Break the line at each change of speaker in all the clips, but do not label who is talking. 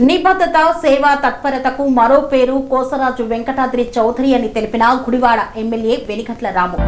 నిబద్ధత సేవా తత్పరతకు మరో పేరు కోసరాజు వెంకటాద్రి చౌదరి అని తెలిపిన గుడివాడ ఎమ్మెల్యే వెనిగండ్ల రాము.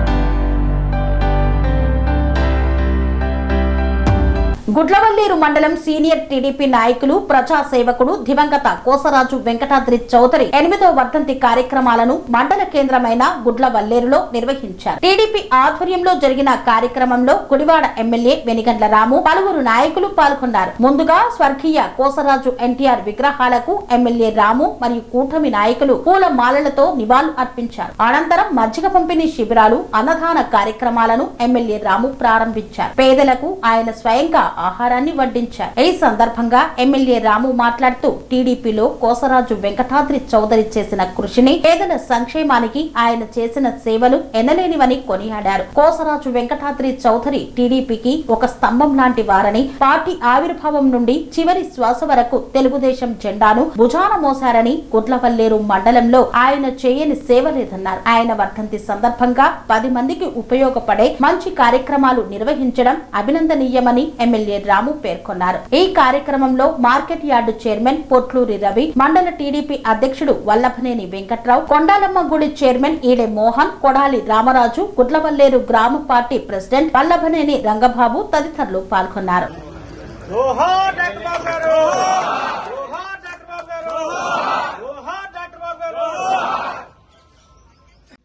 గుడ్లవల్లేరు మండలం సీనియర్ టీడీపీ నాయకులు ప్రజాసేవకుడు దివంగత కోసరాజు వెంకటాద్రి చౌదరి 8వ వర్ధంతి కార్యక్రమాలను మండల కేంద్రమైన గుడ్లవల్లేరులో నిర్వహించారు. టీడీపీ ఆధ్వర్యంలో జరిగిన కార్యక్రమంలో గుడివాడ ఎమ్మెల్యే వెనిగండ్ల రాము పలువురు నాయకులు పాల్గొన్నారు. ముందుగా స్వర్గీయ కోసరాజు ఎన్టీఆర్ విగ్రహాలకు ఎమ్మెల్యే రాము మరియు కూటమి నాయకులు పూల మాలలతో నివాళులు అర్పించారు. అనంతరం మజ్జిగ పంపిణీ శిబిరాలు, అన్నదాన కార్యక్రమాలను ఎమ్మెల్యే రాము ప్రారంభించారు. పేదలకు ఆయన స్వయంగా ఆహారాన్ని వడ్డించారు. ఈ సందర్భంగా ఎమ్మెల్యే రాము మాట్లాడుతూ టీడీపీలో కోసరాజు వెంకటాద్రి చౌదరి చేసిన కృషిని, పేదల సంక్షేమానికి ఆయన చేసిన సేవలు ఎనలేనివని కొనియాడారు. కోసరాజు వెంకటాద్రి చౌదరి టీడీపీకి ఒక స్తంభం లాంటి వారని, పార్టీ ఆవిర్భావం నుండి చివరి శ్వాస వరకు తెలుగుదేశం జెండాను భుజాన మోశారని, గుడ్లవల్లేరు మండలంలో ఆయన చేయని సేవ లేదన్నారు. ఆయన వర్ధంతి సందర్భంగా 10 మందికి ఉపయోగపడే మంచి కార్యక్రమాలు నిర్వహించడం అభినందనీయమని ఎమ్మెల్యే రాము పేర్కొన్నారు. ఈ కార్యక్రమంలో market yard chairman Potluri Ravi, మండల టీడీపీ అధ్యక్షుడు వల్లభనేని వెంకట్రావు, కొండాలమ్మ గుడి చైర్మన్ ఈడె మోహన్, కొడాలి రామరాజు, గుడ్లవల్లేరు గ్రామ పార్టీ ప్రెసిడెంట్ వల్లభనేని రంగబాబు తదితరులు పాల్గొన్నారు.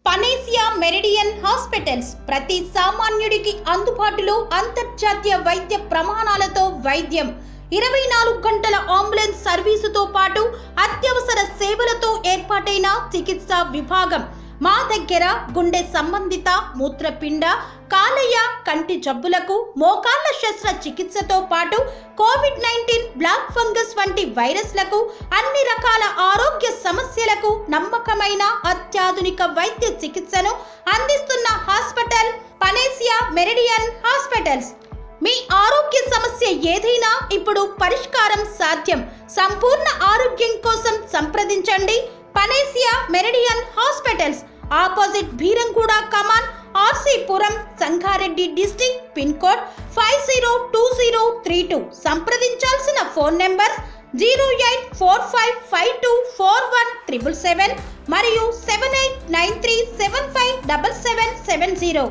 పనేసియా మెరిడియన్ హాస్పిటల్స్ ప్రతి సామాన్యుడికి అందుబాటులో అంతర్జాతీయ వైద్య ప్రమాణాలతో వైద్యం, 24 గంటల అంబులెన్స్ సర్వీసుతో పాటు అత్యవసర సేవలతో ఏర్పాటైన చికిత్సా విభాగం. మా దగ్గర గుండె సంబంధిత, మూత్రపిండ, కాలేయ, కంటి జబ్బులకు, మోకాళ్ల శస్త్ర చికిత్సతో పాటు కోవిడ్-19, బ్లాక్ ఫంగస్ వంటి వైరస్లకు, అన్ని రకాల ఆరోగ్య సమస్యలకు నమ్మకమైన అత్యాధునిక వైద్య చికిత్సను అందిస్తున్న హాస్పిటల్ పనేసియా మెరిడియన్ హాస్పిటల్స్. మీ ఆరోగ్య సమస్య ఏదైనా ఇప్పుడు పరిష్కారం సాధ్యం. సంపూర్ణ ఆరోగ్యం కోసం సంప్రదించండి panacea meridian hospitals, opposite Bheeramguda kaman, RC Puram, Sangareddy district, pin code 502032. సంప్రదించాల్సిన ఫోన్ నెంబర్ 0845524177 మరియు 7893757770.